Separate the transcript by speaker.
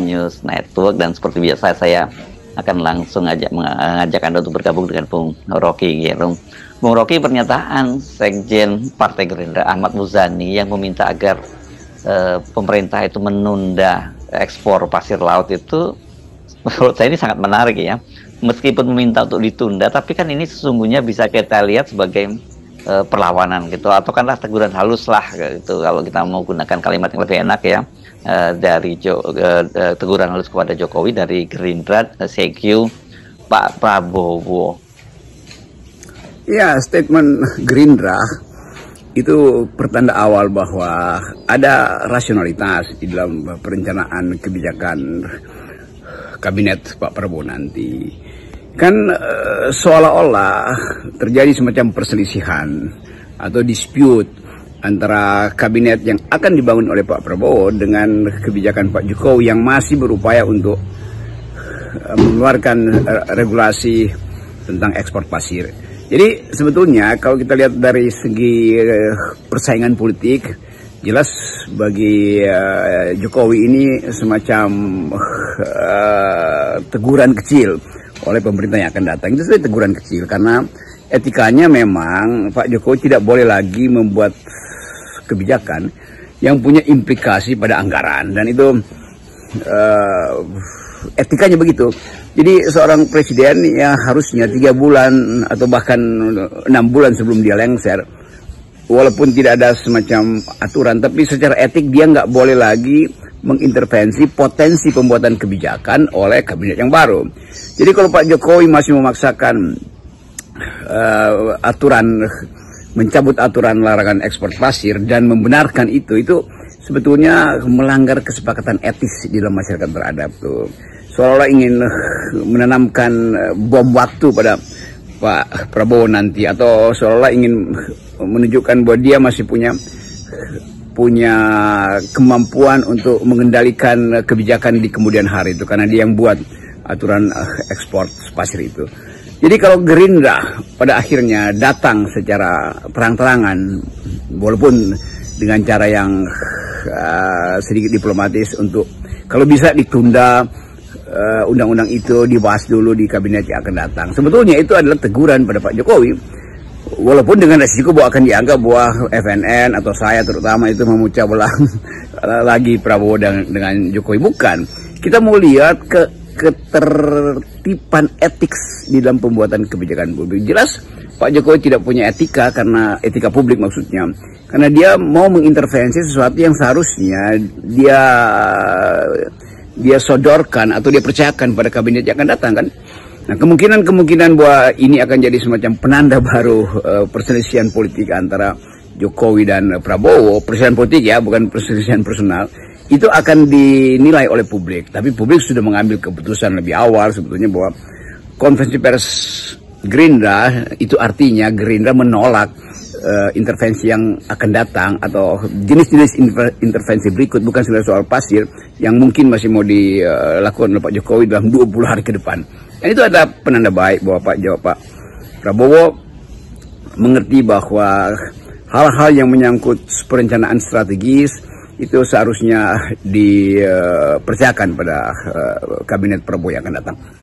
Speaker 1: News Network, dan seperti biasa saya akan langsung mengajak Anda untuk bergabung dengan Bung Rocky Gerung. Bung Rocky, pernyataan Sekjen Partai Gerindra Ahmad Muzani yang meminta agar pemerintah itu menunda ekspor pasir laut itu menurut saya ini sangat menarik ya. Meskipun meminta untuk ditunda, tapi kan ini sesungguhnya bisa kita lihat sebagai perlawanan gitu, atau kanlah teguran halus lah gitu, kalau kita mau gunakan kalimat yang lebih enak ya, dari teguran halus kepada Jokowi dari Gerindra, CQ Pak Prabowo.
Speaker 2: Ya, statement Gerindra itu pertanda awal bahwa ada rasionalitas di dalam perencanaan kebijakan kabinet Pak Prabowo nanti. Kan seolah-olah terjadi semacam perselisihan atau dispute antara kabinet yang akan dibangun oleh Pak Prabowo dengan kebijakan Pak Jokowi yang masih berupaya untuk mengeluarkan regulasi tentang ekspor pasir. Jadi sebetulnya kalau kita lihat dari segi persaingan politik, jelas bagi Jokowi ini semacam teguran kecil oleh pemerintah yang akan datang. Itu sebenarnya teguran kecil karena etikanya memang Pak Jokowi tidak boleh lagi membuat kebijakan yang punya implikasi pada anggaran, dan itu etikanya begitu. Jadi seorang presiden ya harusnya 3 bulan atau bahkan 6 bulan sebelum dia lengser, walaupun tidak ada semacam aturan, tapi secara etik dia nggak boleh lagi mengintervensi potensi pembuatan kebijakan oleh kabinet yang baru. Jadi kalau Pak Jokowi masih memaksakan mencabut aturan larangan ekspor pasir dan membenarkan itu sebetulnya melanggar kesepakatan etis di dalam masyarakat beradab tuh. Seolah-olah ingin menanamkan bom waktu pada Pak Prabowo nanti, atau seolah-olah ingin menunjukkan bahwa dia masih punya kemampuan untuk mengendalikan kebijakan di kemudian hari itu, karena dia yang buat aturan ekspor pasir itu. Jadi kalau Gerindra pada akhirnya datang secara terang-terangan, walaupun dengan cara yang sedikit diplomatis, untuk kalau bisa ditunda undang-undang itu, dibahas dulu di kabinet yang akan datang, sebetulnya itu adalah teguran pada Pak Jokowi. Walaupun dengan resiko bahwa akan dianggap bahwa FNN atau saya terutama itu memecah belah lagi Prabowo dengan Jokowi. Bukan. Kita mau lihat ketertiban etik di dalam pembuatan kebijakan publik. Jelas Pak Jokowi tidak punya etika, karena etika publik maksudnya. Karena dia mau mengintervensi sesuatu yang seharusnya dia sodorkan atau dia percayakan pada kabinet yang akan datang kan. Nah, kemungkinan bahwa ini akan jadi semacam penanda baru perselisihan politik antara Jokowi dan Prabowo, perselisihan politik ya, bukan perselisihan personal, itu akan dinilai oleh publik. Tapi publik sudah mengambil keputusan lebih awal sebetulnya bahwa konferensi pers Gerindra itu artinya Gerindra menolak intervensi yang akan datang atau jenis-jenis intervensi berikut, bukan sekedar soal pasir yang mungkin masih mau dilakukan oleh Pak Jokowi dalam 20 hari ke depan. Dan itu ada penanda baik bahwa Pak Prabowo mengerti bahwa hal-hal yang menyangkut perencanaan strategis itu seharusnya dipercayakan pada kabinet Prabowo yang akan datang.